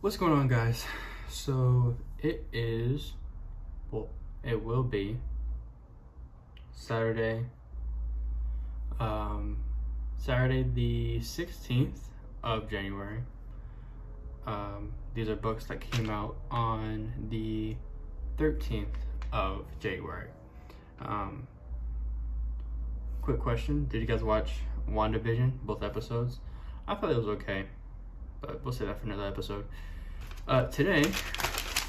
What's going on, guys? So it is, well, it will be Saturday, um, Saturday the 16th of January. These are books that came out on the 13th of January. Um, Quick question: did you guys watch WandaVision, both episodes? I thought it was okay, but we'll say that for another episode. Today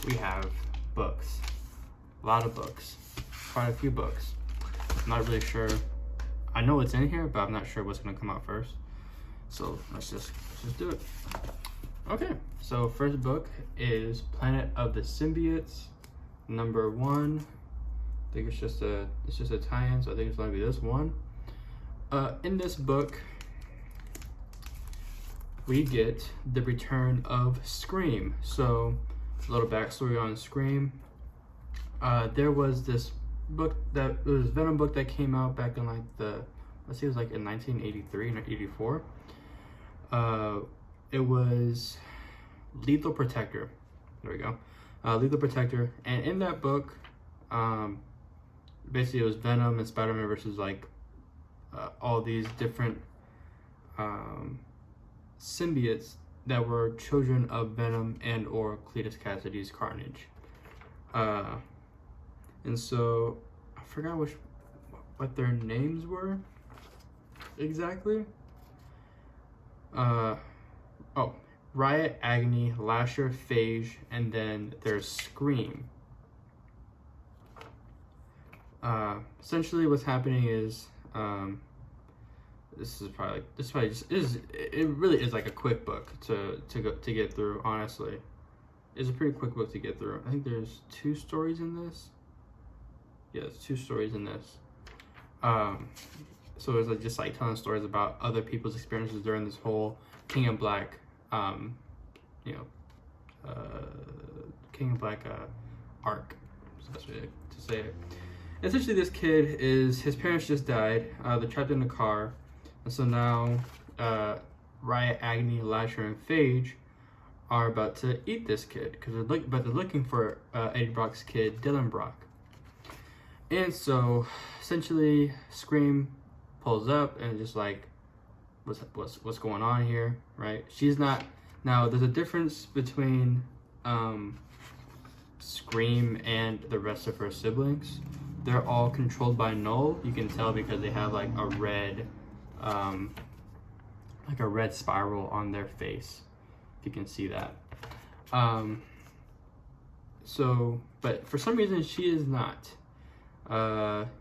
we have books, a lot of books, quite a few books. I'm not really sure. I know what's in here, but I'm not sure what's gonna come out first. So let's just do it. Okay, so first book is Planet of the Symbiotes, number 1. I think it's just a tie-in, so I think it's gonna be this one. In this book, we get the return of Scream. So, a little backstory on Scream. There was this book that it was Venom book that came out back in like let's see, it was like in 1983 or 84. It was Lethal Protector. There we go. Lethal Protector, and in that book, basically it was Venom and Spider-Man versus like all these different symbiotes that were children of Venom and or Cletus Cassidy's Carnage. And so I forgot what their names were exactly. Riot, Agony, Lasher, Phage, and then there's Scream. Essentially what's happening is it really is like a quick book to get through. Honestly, it's a pretty quick book to get through. I think there's 2 stories in this. Yeah, there's 2 stories in this. So it's like just like telling stories about other people's experiences during this whole King in Black, King in Black arc. So that's way to say it. Essentially, this kid his parents just died. They're trapped in a car. And so now, Riot, Agony, Lasher, and Phage are about to eat this kid because they're looking for Eddie Brock's kid, Dylan Brock. And so, essentially, Scream pulls up and just like, what's going on here, right? She's not. Now, there's a difference between Scream and the rest of her siblings. They're all controlled by Null. You can tell because they have like a red spiral on their face, if you can see that. But for some reason she is not.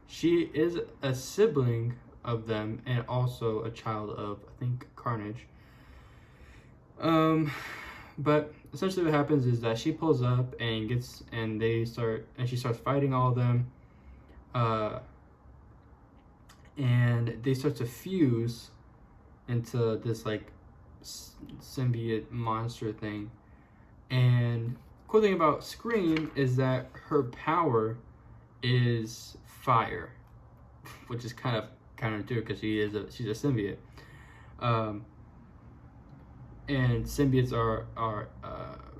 She is a sibling of them and also a child of, I think, Carnage. But essentially what happens is that she pulls up and she starts fighting all of them. And they start to fuse into this like symbiote monster thing. And cool thing about Scream is that her power is fire, which is kind of counterintuitive because she's a symbiote. And symbiotes are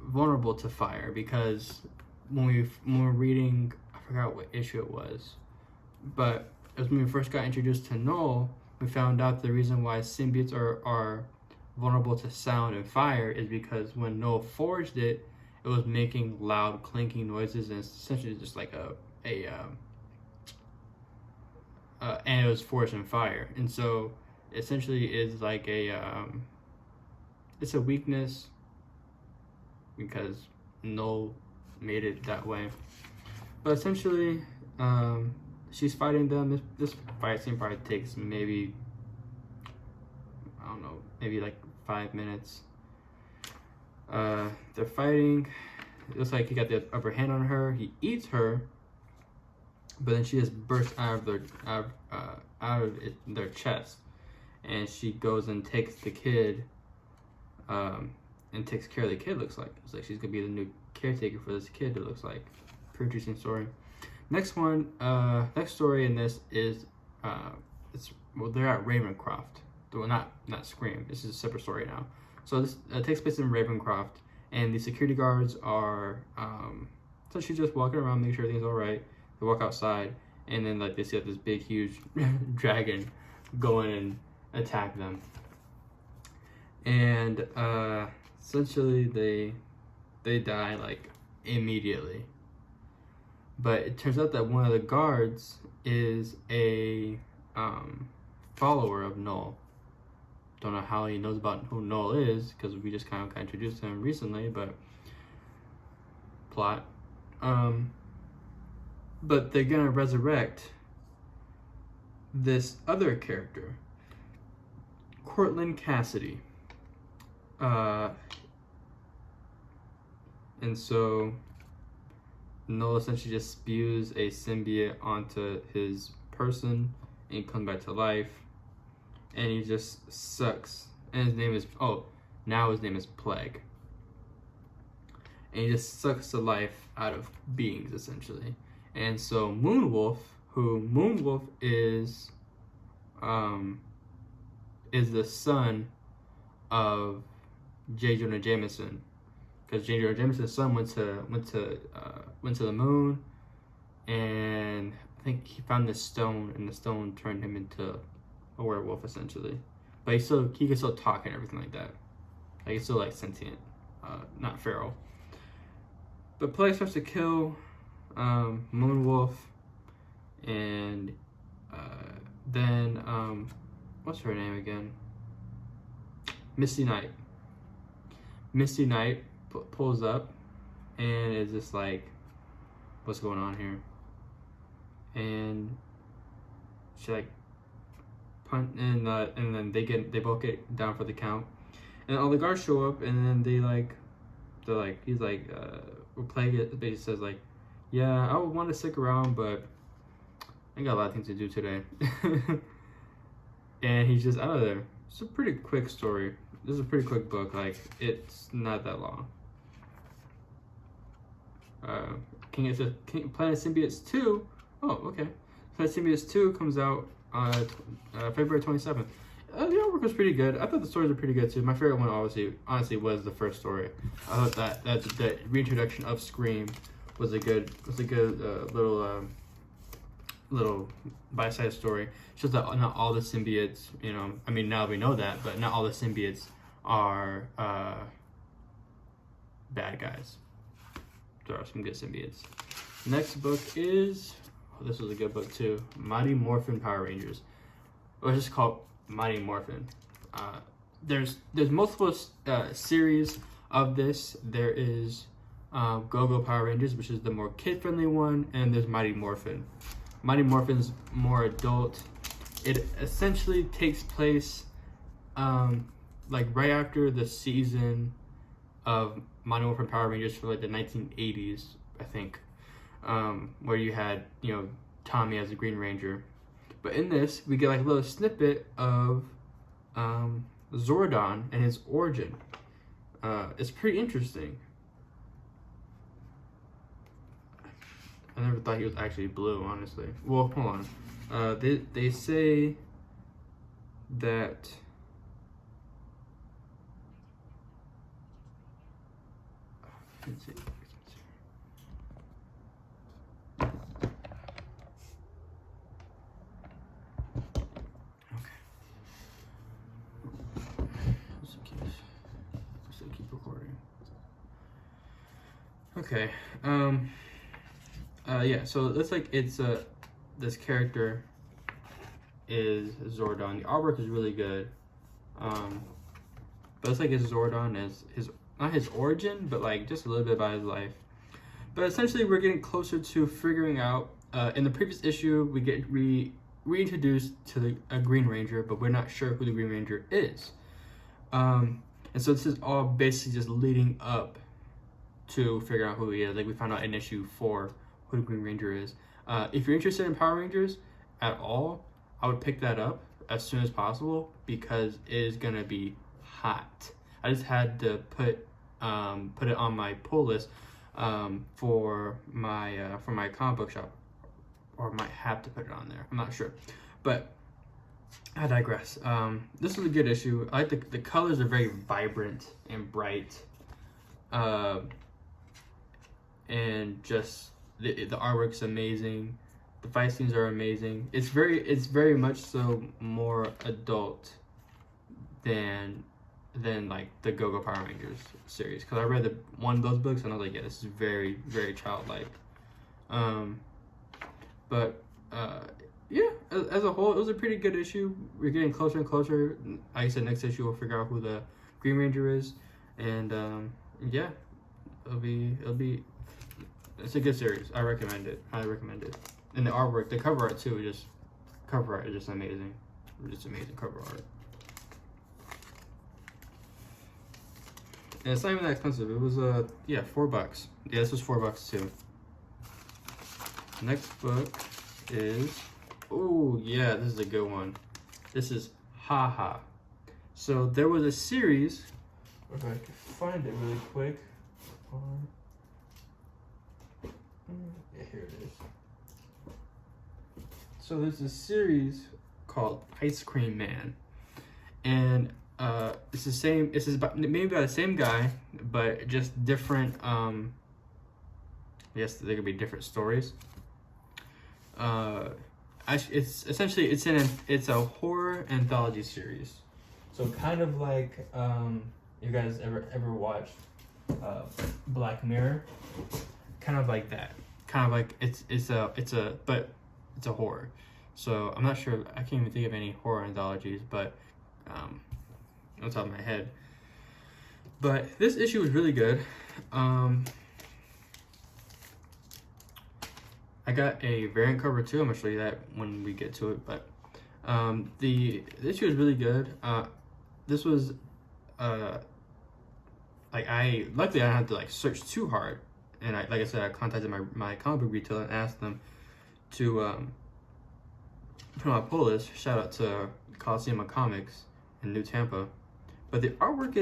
vulnerable to fire because when we're reading, I forgot what issue it was, but it was when we first got introduced to Null, we found out the reason why symbiotes are vulnerable to sound and fire is because when Null forged it, it was making loud clinking noises, and it's essentially just like and it was forged in fire, and so essentially is like it's a weakness because Null made it that way. But essentially, she's fighting them. This fight scene probably takes maybe, I don't know, maybe like 5 minutes. They're fighting. It looks like he got the upper hand on her. He eats her, but then she just bursts out of their chest, and she goes and takes the kid, and takes care of the kid. Looks like it's like she's gonna be the new caretaker for this kid. It looks like pretty interesting story. Next story in this is they're at Ravencroft. Well, not Scream. This is a separate story now. So this takes place in Ravencroft, and the security guards are essentially just walking around, making sure everything's all right. They walk outside, and then like they see like, this big, huge dragon go in and attack them, and essentially they die like immediately. But it turns out that one of the guards is a follower of Null. Don't know how he knows about who Null is, because we just kind of introduced him recently, but plot. But they're gonna resurrect this other character, Cortland Cassidy. And so Null essentially just spews a symbiote onto his person, and he comes back to life, and he just sucks. And his name is now his name is Plague, and he just sucks the life out of beings essentially. And so Moonwolf is the son of J. Jonah Jameson, because J. Jonah Jameson's son went to the moon, and I think he found this stone, and the stone turned him into a werewolf essentially. But he can still talk and everything like that. Like he's still like sentient, not feral. But Plague starts to kill Moonwolf, and then what's her name again? Misty Knight. Misty Knight pulls up and is just like, what's going on here? And she like punt, and then they both get down for the count, and all the guards show up, and then he's like Plague basically says like, yeah, I would want to stick around, but I got a lot of things to do today. And he's just out of there. It's a pretty quick story. This is a pretty quick book. Like, it's not that long. Planet Symbiotes 2. Oh, okay. Planet Symbiotes 2 comes out February 27th. The artwork was pretty good. I thought the stories were pretty good too. My favorite one, honestly, was the first story. I thought that the reintroduction of Scream was a good little bite-sized story. It's just that not all the symbiotes, I mean, now we know that, but not all the symbiotes are bad guys. There are some good symbiotes. Next book is, this was a good book too, Mighty Morphin Power Rangers. Or it's just called Mighty Morphin. There's multiple series of this. There is Go-Go Power Rangers, which is the more kid-friendly one, and there's Mighty Morphin. Mighty Morphin's more adult. It essentially takes place like right after the season of Mighty Morphin Power Rangers for like the 1980s, I think, where you had Tommy as a Green Ranger. But in this, we get like a little snippet of Zordon and his origin. It's pretty interesting. I never thought he was actually blue, honestly. Well, hold on. They say that let's see. Okay. Let's keep recording. Okay. Yeah, so it looks like it's this character is Zordon. The artwork is really good. But it's like it's Zordon as not his origin, but like just a little bit about his life. But essentially we're getting closer to figuring out, in the previous issue we get reintroduced to a Green Ranger, but we're not sure who the Green Ranger is. And so this is all basically just leading up to figure out who he is. Like we found out in issue 4 who the Green Ranger is. If you're interested in Power Rangers at all, I would pick that up as soon as possible because it is gonna be hot. I just had to put it on my pull list for my comic book shop, or might have to put it on there. I'm not sure, but I digress. This is a good issue. I like the colors are very vibrant and bright. and just the artwork's amazing. The fight scenes are amazing. It's very much so more adult than like the Go-Go Power Rangers series, because I read one of those books and I was like, yeah, this is very, very childlike. But yeah, as a whole, it was a pretty good issue. We're getting closer and closer. Like I said, next issue we'll figure out who the Green Ranger is, and yeah, it'll be it's a good series. I recommend it. Highly recommend it. And the artwork, the cover art too, cover art is just amazing. Just amazing cover art. And it's not even that expensive. It was yeah, $4. Yeah, this was $4 too. Next book is, oh yeah, this is a good one. This is Haha. So there was a series, if I can find it really quick. Yeah, here it is. So there's a series called Ice Cream Man, and it's the same. It's maybe by the same guy, but just different. Yes, there could be different stories. It's essentially it's a horror anthology series. So kind of like you guys ever watched Black Mirror? Kind of like that. Kind of like it's a horror. So I'm not sure. I can't even think of any horror anthologies, but on the top of my head. But this issue was really good. I got a variant cover too. I'm gonna show you that when we get to it. But the issue is really good. This was luckily I didn't have to like search too hard, and like I said, I contacted my comic book retailer and asked them to put on my pull list. Shout out to Coliseum Comics in New Tampa. But the artwork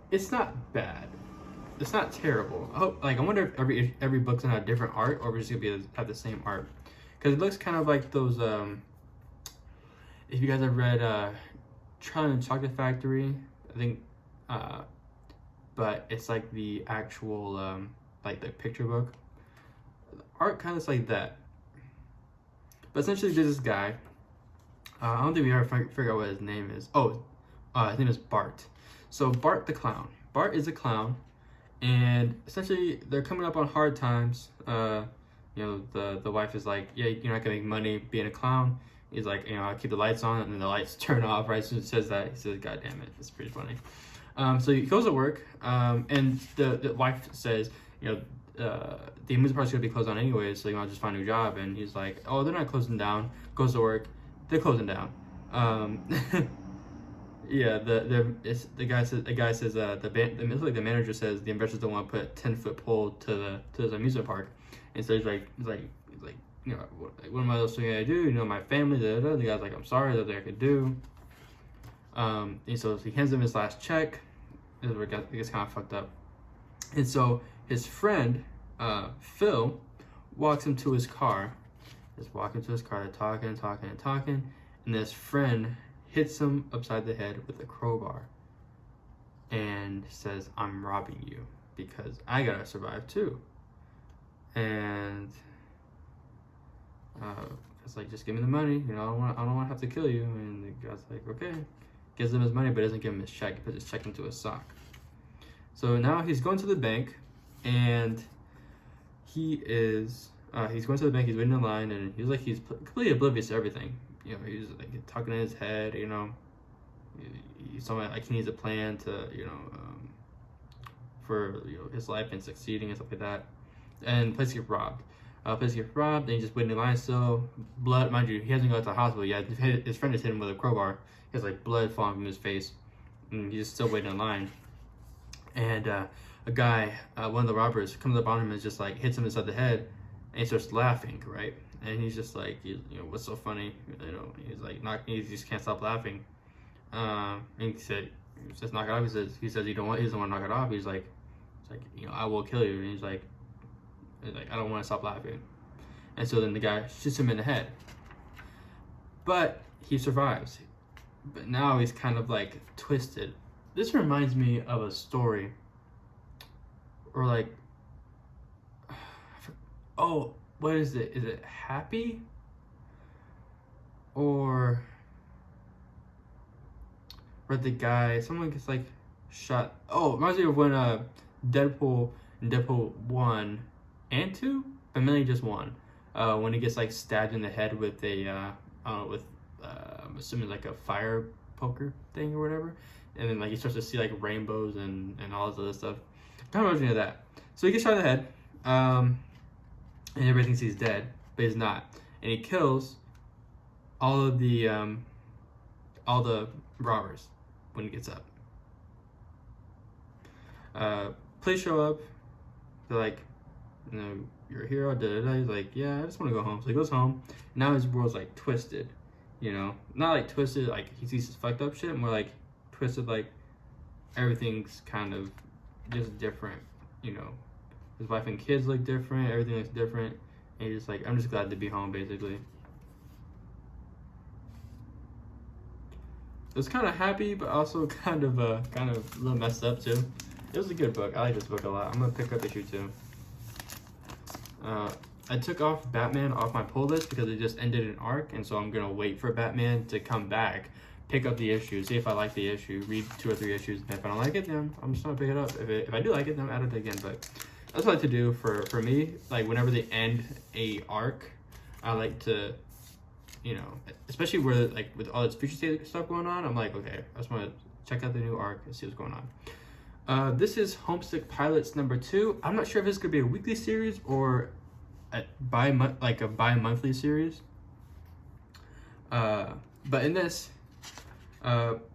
it's not bad. It's not terrible. I wonder if every book's gonna have different art, or we're just gonna have the same art, because it looks kind of like those. If you guys have read Charlie and the Chocolate Factory, I think, but it's like the actual like the picture book. The art kind of looks like that. But essentially, there's this guy. I don't think we ever figure out what his name is. His name is Bart. So Bart the clown. Bart is a clown. And essentially, they're coming up on hard times. The wife is like, yeah, you're not gonna make money being a clown. He's like, I'll keep the lights on, and then the lights turn off right as soon as he says that. He says, God damn it, it's pretty funny. So he goes to work, and the wife says, the amusement park's gonna be closed down anyway, so you might just find a new job. And he's like, oh, they're not closing down. Goes to work, they're closing down. Yeah, the guy says the manager says the investors don't want to put a 10-foot pole to the amusement park, and so he's like what am I else going to do? My family. The guy's like, I'm sorry, that's what I could do. And so he hands him his last check. This is where it gets kind of fucked up. And so his friend Phil walks him to his car. Just walking to his car, they're talking, and his friend hits him upside the head with a crowbar and says, I'm robbing you because I gotta survive too. And it's like, just give me the money, I don't want to have to kill you. And the guy's like, okay. Gives him his money, but doesn't give him his check. He puts his check into his sock. So now he's going to the bank, and he's going to the bank, he's waiting in line, and he's completely oblivious to everything. He's like talking in his head, he's talking like he needs a plan to, for his life and succeeding and stuff like that. And the place gets robbed. And he's just waiting in line still. Blood, mind you, he hasn't gone to the hospital yet. His friend just hit him with a crowbar. He has like blood falling from his face, and he's still waiting in line. And a guy, one of the robbers, comes up on him and just like hits him inside the head, and he starts laughing, right? And he's just like, what's so funny? He's like, he just can't stop laughing. And he says, knock it off. He says he doesn't want to knock it off. He's like, I will kill you. And he's like, I don't want to stop laughing. And so then the guy shoots him in the head. But he survives. But now he's kind of like twisted. This reminds me of a story or like, oh, what is it? Is it Happy? Or where the guy, someone gets like shot. Oh, it reminds me of when Deadpool in Deadpool 1 and 2, but mainly just 1. When he gets like stabbed in the head with a, I don't know, with I'm assuming like a fire poker thing or whatever. And then like he starts to see like rainbows and all this other stuff. Kind of reminds me of that. So he gets shot in the head, and everybody thinks he's dead, but he's not. And he kills all the robbers when he gets up. Police show up. They're like, you know, you're a hero. Da, da, da. He's like, yeah, I just want to go home. So he goes home. Now his world's like twisted, you know, not like twisted like he sees his fucked up shit, more like twisted like everything's kind of just different, you know. His wife and kids look different. Everything looks different. And he's just like, I'm just glad to be home, basically. It was kind of happy, but also kind of a little messed up too. It was a good book. I like this book a lot. I'm gonna pick up issue 2. I took off Batman off my pull list because it just ended an arc, and so I'm gonna wait for Batman to come back, pick up the issue, see if I like the issue, read 2 or 3 issues, and if I don't like it, then I'm just gonna pick it up. If I do like it, then I'll add it again. But that's what I like to do for me. Like whenever they end a arc, I like to, you know, especially where like with all this future state stuff going on, I'm like, okay, I just want to check out the new arc and see what's going on. This is Homesick Pilots number 2. I'm not sure if this could be a weekly series or a bi-monthly series. But in this,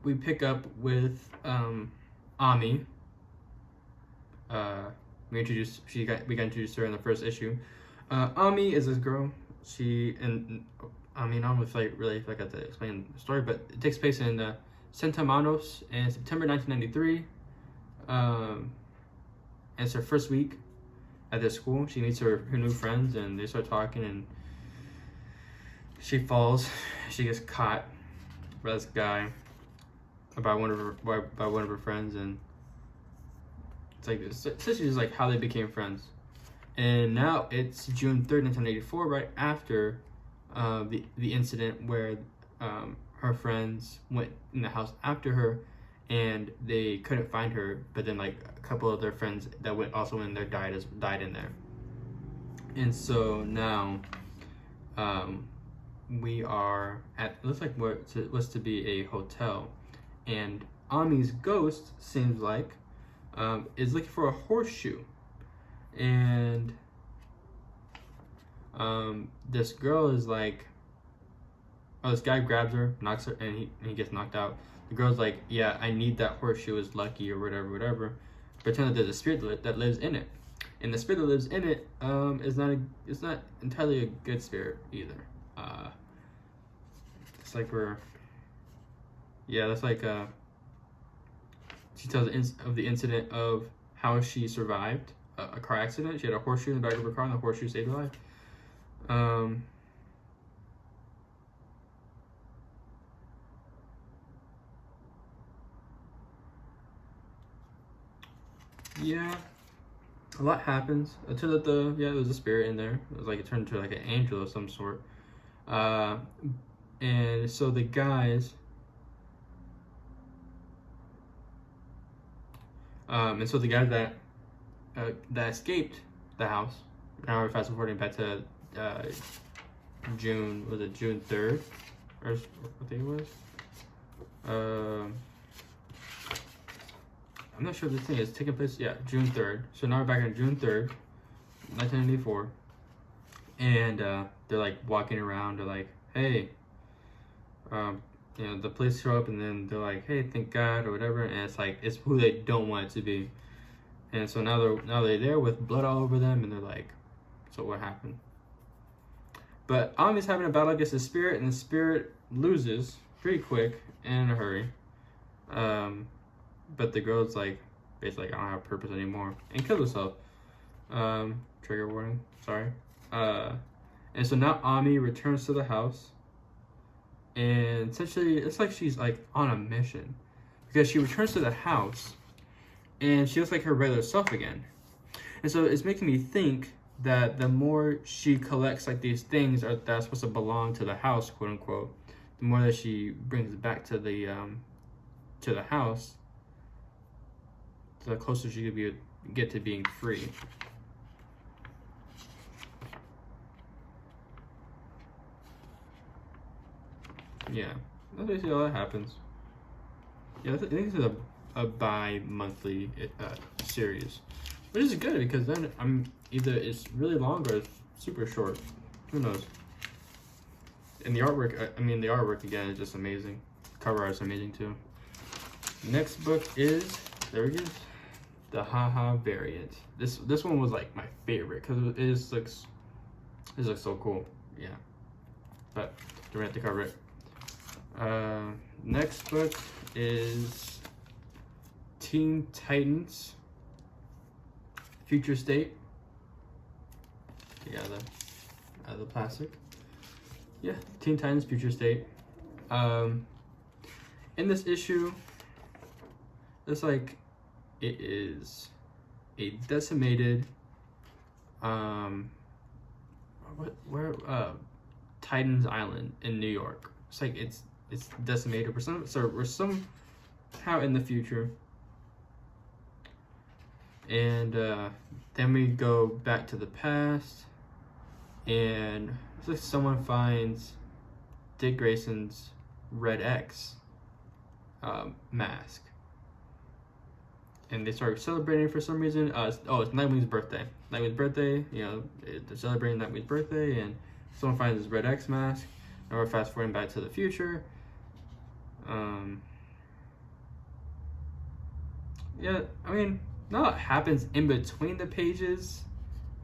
we pick up with Ami. We got introduced to her in the first issue. Ami is this girl. I don't know if I really got to explain the story, but it takes place in Santa Manos in September 1993. And it's her first week at this school. She meets her new friends, and they start talking, and she falls. She gets caught by this guy, by one of her friends, and it's like essentially just like how they became friends. And now it's June 3rd, 1984, right after the incident where her friends went in the house after her, and they couldn't find her, but then like a couple of their friends that went also in there died in there. And so now we are at, it looks like what was to be a hotel, and Ami's ghost seems like is looking for a horseshoe, and this girl is like, oh, this guy grabs her, knocks her, and he gets knocked out. The girl's like, yeah, I need that horseshoe, is lucky or whatever. Pretend that there's a spirit that lives in it, and the spirit that lives in it it's not entirely a good spirit either. It's like she tells of the incident of how she survived a car accident. She had a horseshoe in the back of her car, and the horseshoe saved her life. Yeah, a lot happens. It turns out it was a spirit in there. It was like, it turned into like an angel of some sort. And so the guys, that escaped the house. Now we're fast forwarding back to June 3rd, or what day it was? I'm not sure if this thing is taking place. Yeah, June 3rd. So now we're back on June 3rd, 1994. And they're like walking around. They're like, hey, you know, the police show up, and then they're like, hey, thank God, or whatever. And it's like, it's who they don't want it to be. And so now they're there with blood all over them, and they're like, so what happened? But Ami's having a battle against the spirit, and the spirit loses pretty quick and in a hurry. But the girl's like, basically like, I don't have purpose anymore, and kills herself. Trigger warning, sorry. And so now Ami returns to the house, and essentially it's like she's like on a mission, because she returns to the house, and she looks like her regular self again. And so it's making me think that the more she collects like these things that are supposed to belong to the house, quote unquote, the more that she brings it back to the house, the closer she could get to being free. Yeah, that's basically all that happens. Yeah, I think this is a bi-monthly series, which is good because then either it's really long or it's super short. Who knows? And the artwork, the artwork again is just amazing. Cover art is amazing too. Next book is, there it is, the Haha variant. This one was like my favorite because it looks so cool. Yeah, but don't have to cover it. Next book is Teen Titans Future State. Yeah, the plastic. Yeah, Teen Titans Future State. In this issue, it's like it is a decimated Titans Island in New York. It's like it's decimated. We're somehow in the future, and then we go back to the past, and it's like someone finds Dick Grayson's Red X mask, and they start celebrating for some reason. It's Nightwing's birthday. They're celebrating Nightwing's birthday, and someone finds his Red X mask. And we're fast forwarding back to the future. Yeah, not a lot happens in between the pages.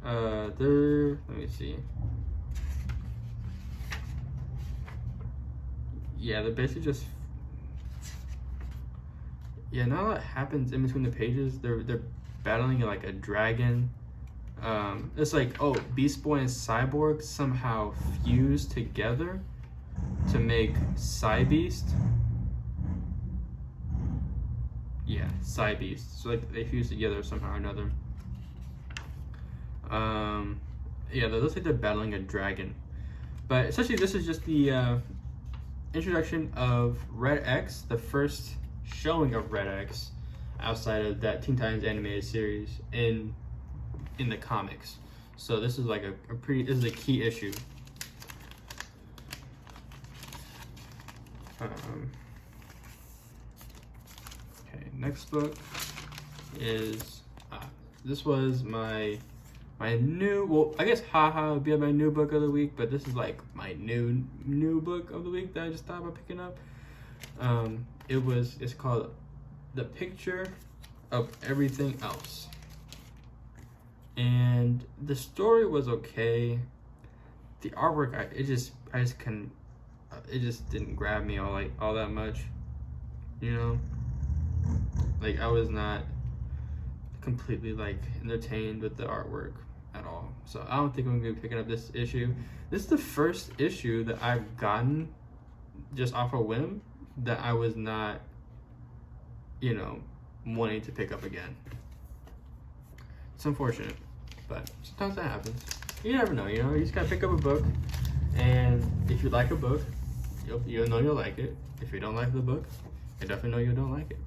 Let me see. Yeah, they're basically just. Yeah, not a lot happens in between the pages. They're battling like a dragon. It's like, Beast Boy and Cyborg somehow fuse together to make Cybeast. Yeah, Cybeast. So like they fuse together somehow or another. Yeah, it looks like they're battling a dragon. But essentially this is just the introduction of Red X, the first showing of Red X outside of that Teen Titans animated series in the comics. So this is like this is a key issue. Okay, next book is this was my new, well, I guess Haha would be my new book of the week, but this is like my new book of the week that I just thought about picking up. It's called The Picture of Everything Else. And the story was okay. The artwork, it just didn't grab me all that much, Like I was not completely like entertained with the artwork at all. So I don't think I'm gonna be picking up this issue. This is the first issue that I've gotten just off a whim that I was not, wanting to pick up again. It's unfortunate, but sometimes that happens. You never know, you just gotta pick up a book, and if you like a book, you'll know you'll like it. If you don't like the book, you definitely know you don't like it.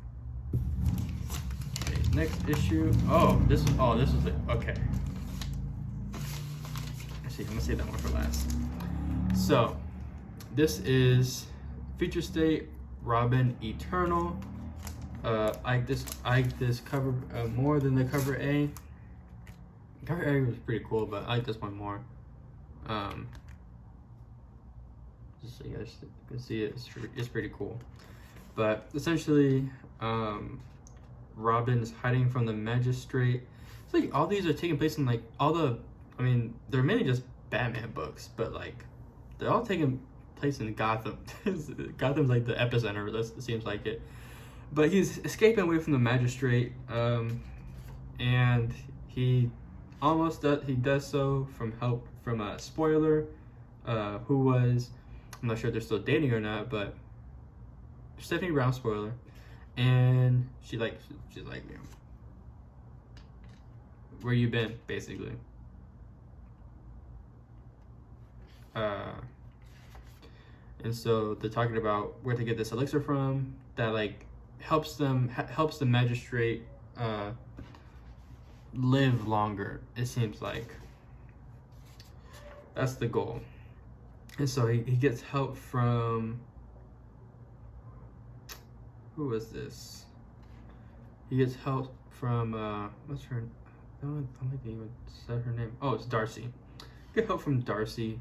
Okay, next issue. This is it. Okay. Actually, I'm gonna save that one for last. So, this is Future State Robin Eternal. I like this cover more than the cover A. Cover A was pretty cool, but I like this one more. Just so you guys can see it, it's pretty cool. But essentially, Robin is hiding from the magistrate. It's like all these are taking place in like they're mainly just Batman books, but like they're all taking place in Gotham. Gotham's like the epicenter. It seems like it. But he's escaping away from the magistrate, and he does so from help from a spoiler, who was, I'm not sure if they're still dating or not, but Stephanie Brown spoiler, and she's like where you been, basically. And so they're talking about where to get this elixir from that like helps the magistrate live longer. It seems like that's the goal. And so he gets help from, who was this? He gets help from what's her? I don't think they even said her name. Oh, it's Darcy. Get help from Darcy.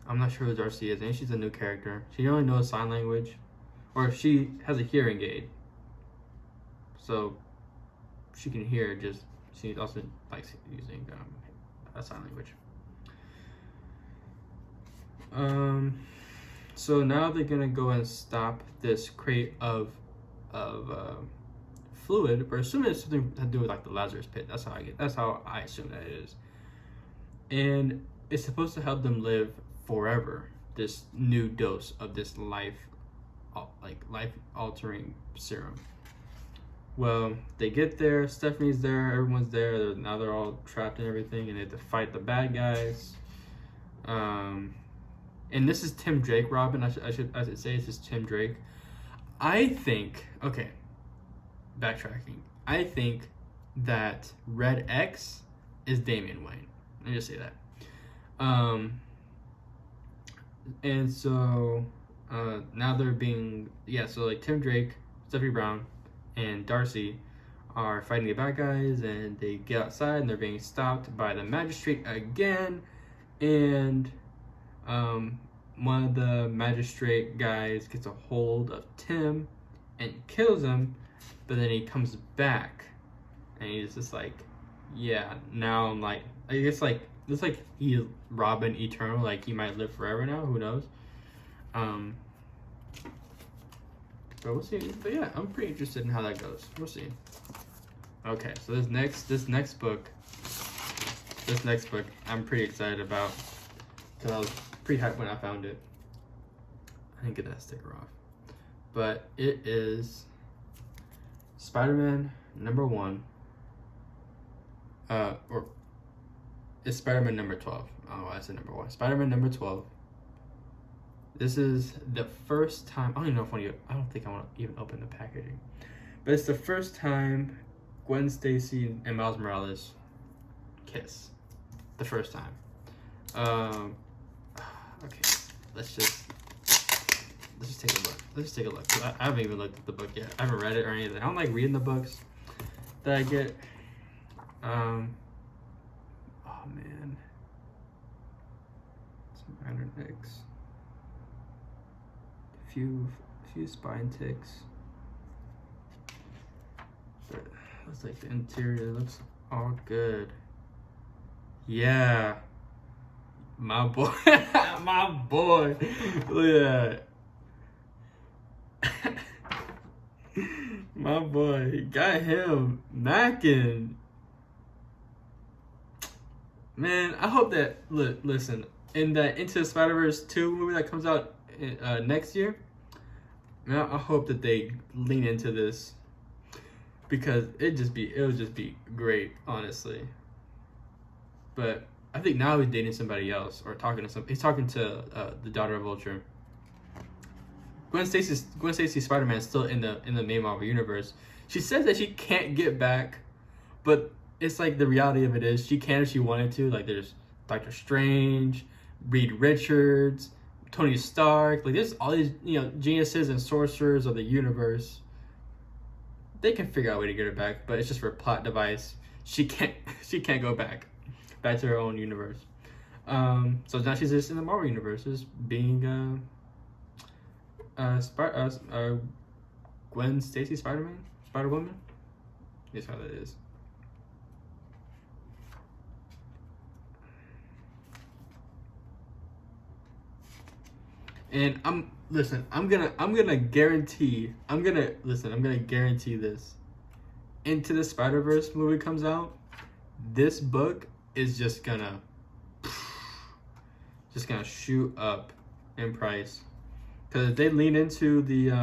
I'm not sure who Darcy is. I think she's a new character. She only knows sign language, or she has a hearing aid, so she can hear. Just she also likes using sign language. So now they're gonna go and stop this crate of fluid. We're assuming it's something to do with like the Lazarus pit. That's how I assume that it is. And it's supposed to help them live forever. This new dose of this life altering serum. Well, they get there. Stephanie's there. Everyone's there. Now they're all trapped and everything, and they have to fight the bad guys. And this is Tim Drake, Robin. I should say it's just Tim Drake. I think, okay, backtracking. I think that Red X is Damian Wayne. Let me just say that. And so now they're being, so like Tim Drake, Stephanie Brown, and Darcy are fighting the bad guys, and they get outside and they're being stopped by the magistrate again. And one of the magistrate guys gets a hold of Tim and kills him, but then he comes back and he's just like, yeah, now I'm like, I guess like it's like he Robin Eternal, like he might live forever now, who knows. But we'll see. But yeah, I'm pretty interested in how that goes. We'll see. Okay, so this next book I'm pretty excited about, because I was pretty hyped when I found it. I didn't get that sticker off, but it is Spider-Man #1, or it's Spider-Man number 12. Oh, I said #1. Spider-Man number 12. This is the first time, I don't even know if I don't think I want to even open the packaging, but it's the first time Gwen Stacy and Miles Morales kiss. The first time. Okay, let's just take a look. Let's take a look. I haven't even looked at the book yet. I haven't read it or anything. I don't like reading the books that I get. Oh man. Some minor nicks. Few spine ticks. But looks like the interior looks all good. Yeah. My boy. My boy. Look at that. My boy. Got him macking. Man, I hope that, listen, in that Into the Spider-Verse 2 movie that comes out next year, man, I hope that they lean into this, because it would just be great, honestly. But I think now he's dating somebody else, or he's talking to the daughter of Ultron. Gwen Stacy Spider-Man is still in the main Marvel universe. She says that she can't get back, but it's like the reality of it is she can if she wanted to. Like there's Doctor Strange, Reed Richards, Tony Stark. Like there's all these geniuses and sorcerers of the universe. They can figure out a way to get her back, but it's just for a plot device. She can't go back to her own universe. So now she's just in the Marvel universe, just being Gwen Stacy Spider-Woman. That's how that is. And I'm gonna guarantee this. Into the Spider-Verse movie comes out, this book is just gonna shoot up in price, because they lean into the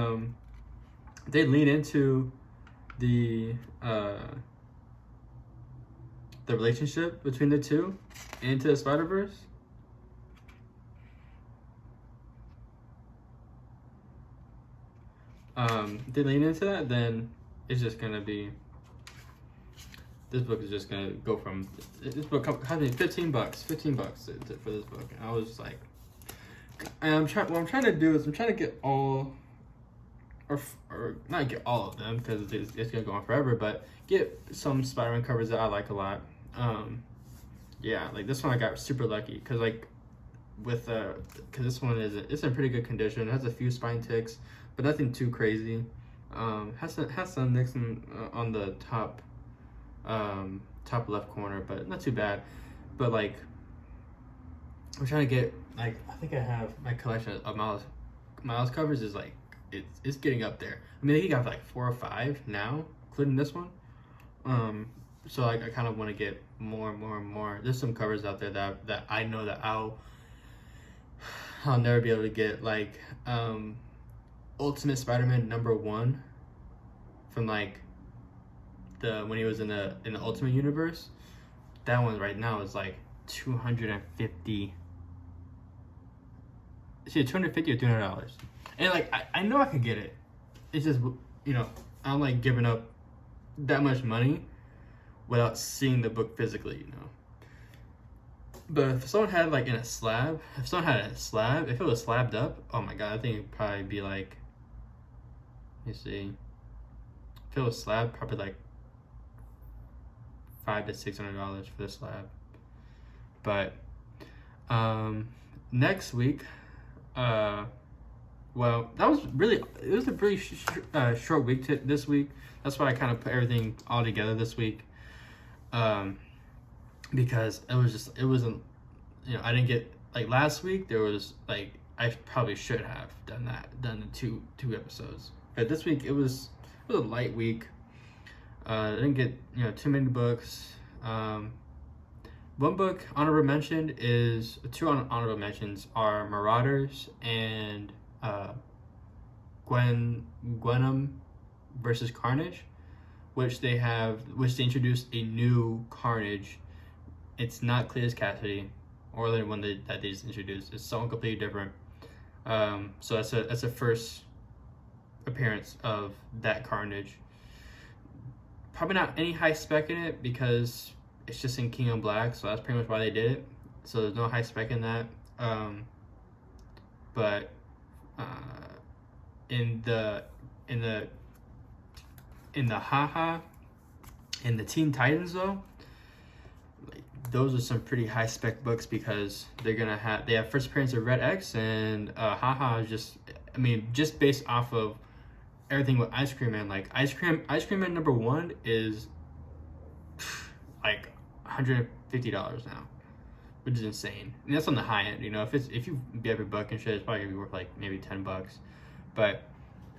the relationship between the two into the Spider-Verse. If they lean into that, then it's just gonna be, this book is just gonna go from, this book cost me $15 for this book. And I was just like, and what I'm trying to do is I'm trying to get all, or not get all of them because it's gonna go on forever, but get some Spider-Man covers that I like a lot. Yeah, like this one I got super lucky because like with because this one it's in pretty good condition. It has a few spine ticks, but nothing too crazy. Has some nicks on the top left corner, but not too bad. But like I'm trying to get, like, I think I have my collection of Miles covers is like it's getting up there. I mean, I think I have like 4 or 5 now, including this one. So like I kind of want to get more and more and more. There's some covers out there that I know that I'll never be able to get, like Ultimate Spider-Man #1 from like when he was in the Ultimate Universe. That one right now is like 250. See, $250 or $300, and like I know I could get it. It's just, you know, I don't like giving up that much money without seeing the book physically, you know. But if someone had like if someone had a slab, if it was slabbed up, oh my god, I think it'd probably be like, let me see, if it was slabbed, probably like $500 to $600 for the slab. But next week, well, it was a really short week this week. That's why I kind of put everything all together this week, because it wasn't, you know, I didn't get, like last week there was like, I probably should have done the two episodes, but this week it was a light week. I didn't get, you know, too many books. One book honorable mention is, 2 honorable mentions are Marauders and Gwenom versus Carnage, which they introduced a new Carnage. It's not Cletus Cassidy or the one that they just introduced. It's someone completely different. So that's a first appearance of that Carnage. Probably not any high spec in it because it's just in King of Black, so that's pretty much why they did it. So there's no high spec in that. But in the Haha, in the Teen Titans though, like, those are some pretty high spec books because they have first appearance of Red X, and Haha is just based off of everything with Ice Cream Man. Like Ice Cream Man #1 is like $150 now, which is insane. And that's on the high end, you know. If you get every book and shit, it's probably gonna be worth like maybe $10. But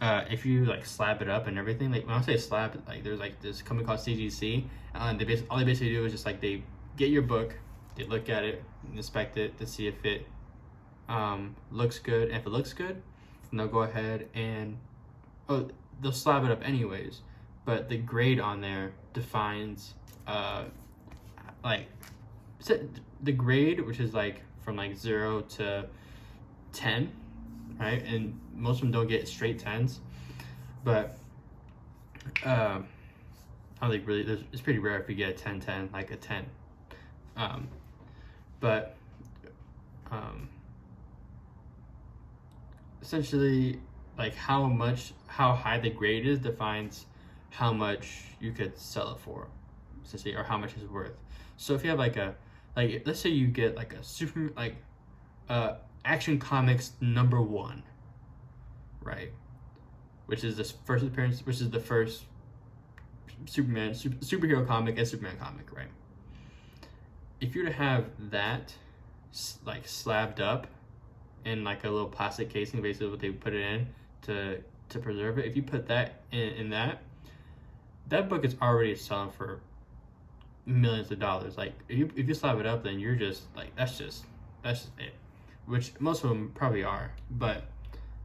if you like slab it up and everything, like when I say slab, like there's like this company called CGC, and all they basically do is just like they get your book, they look at it, inspect it to see if it looks good. And if it looks good, then they'll go ahead and they'll slab it up anyways. But the grade on there defines like the grade, which is like from like 0 to 10, right? And most of them don't get straight 10s, but I don't think really it's pretty rare if you get a 10-10, like a 10. But essentially, like how high the grade is defines how much you could sell it for, essentially, or how much it's worth. So if you have let's say you get like a Action Comics #1, right, which is this first appearance, which is the first superhero comic and Superman comic, right? If you were to have that like slabbed up in like a little plastic casing, basically what they put it in to preserve it, if you put that in that book is already selling for millions of dollars. Like if you slab it up, then you're just like, that's just it, which most of them probably are. But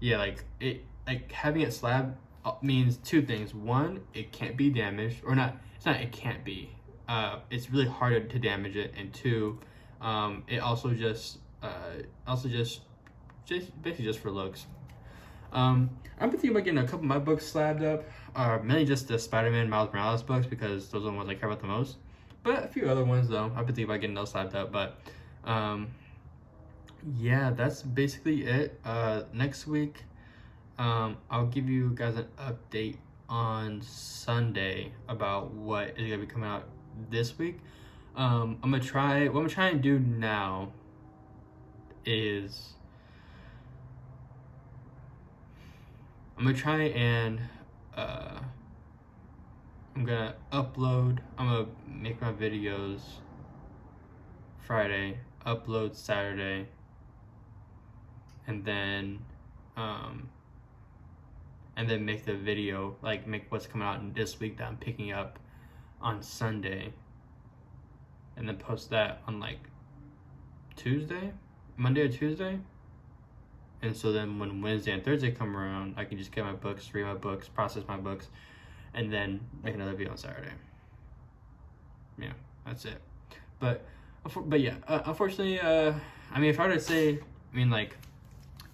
yeah, like having it slabbed means 2 things. One, it can't be damaged, or not, it's not, it can't be, it's really hard to damage it, and two, it also just basically just for looks. I've been thinking about getting a couple of my books slabbed up, mainly just the Spider-Man Miles Morales books, because those are the ones I care about the most. But a few other ones though, I've been thinking about getting those slabbed up. But yeah, that's basically it. Next week, I'll give you guys an update on Sunday about what is gonna be coming out this week. What I'm gonna try and do now is I'm gonna try and I'm gonna make my videos Friday, upload Saturday, and then make the video, like make what's coming out this week that I'm picking up on Sunday, and then post that on like Monday or Tuesday. And so then when Wednesday and Thursday come around, I can just get my books, read my books, process my books, and then make another video on Saturday. Yeah, that's it. But yeah, unfortunately, I mean, if I were to say, I mean, like,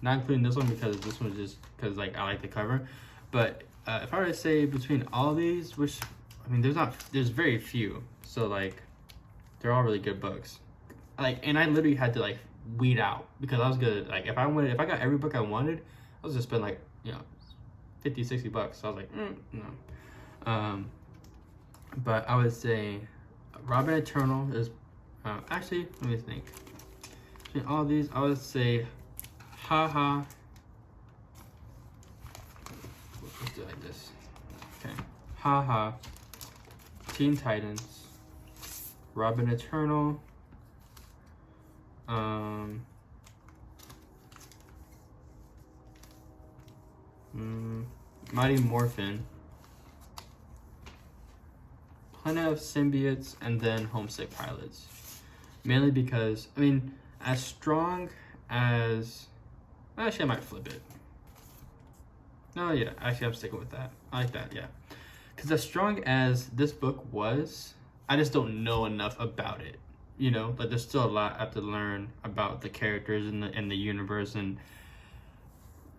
not including this one because this one's just because like I like the cover, but if I were to say between all these, which, I mean, there's very few, so like they're all really good books. Like, and I literally had to like weed out because I was gonna, like, if I got every book I wanted, I was just spend like, you know, $50-$60. So I was like, no. But I would say Robin Eternal is actually, let me think. Between all these, I would say Haha. Let's do like this. Okay. Haha. Teen Titans. Robin Eternal. Mighty Morphin. Planet of Symbiotes, and then Homesick Pilots. Mainly because, I mean, as strong as... Actually, I might flip it. No, yeah, actually, I'm sticking with that. I like that, yeah. Because as strong as this book was, I just don't know enough about it. You know, like, there's still a lot I have to learn about the characters in the universe, and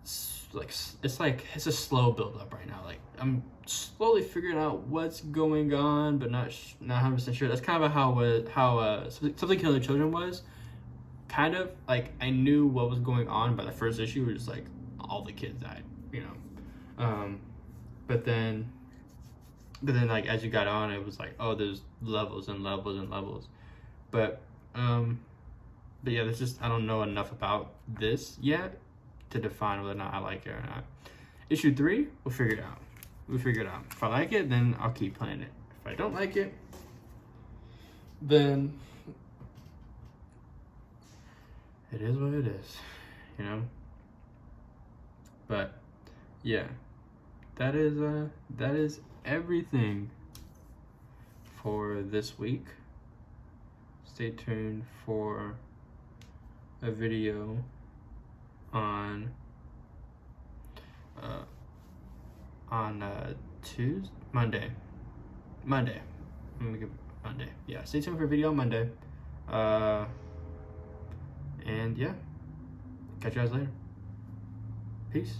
it's a slow build up right now. Like, I'm slowly figuring out what's going on, but not 100% sure. That's kind of how Something Killing the Children was. Kind of like I knew what was going on by the first issue, was just like all the kids died, you know. But then like as you got on, it was like, oh, there's levels and levels and levels. But yeah, there's just, I don't know enough about this yet to define whether or not I like it or not. Issue 3, we'll figure it out. If I like it, then I'll keep playing it. If I don't like it, then it is what it is, you know? But yeah, that is everything for this week. Stay tuned for a video on Monday. I'm gonna give Monday. Yeah, stay tuned for a video on Monday. And yeah, catch you guys later. Peace.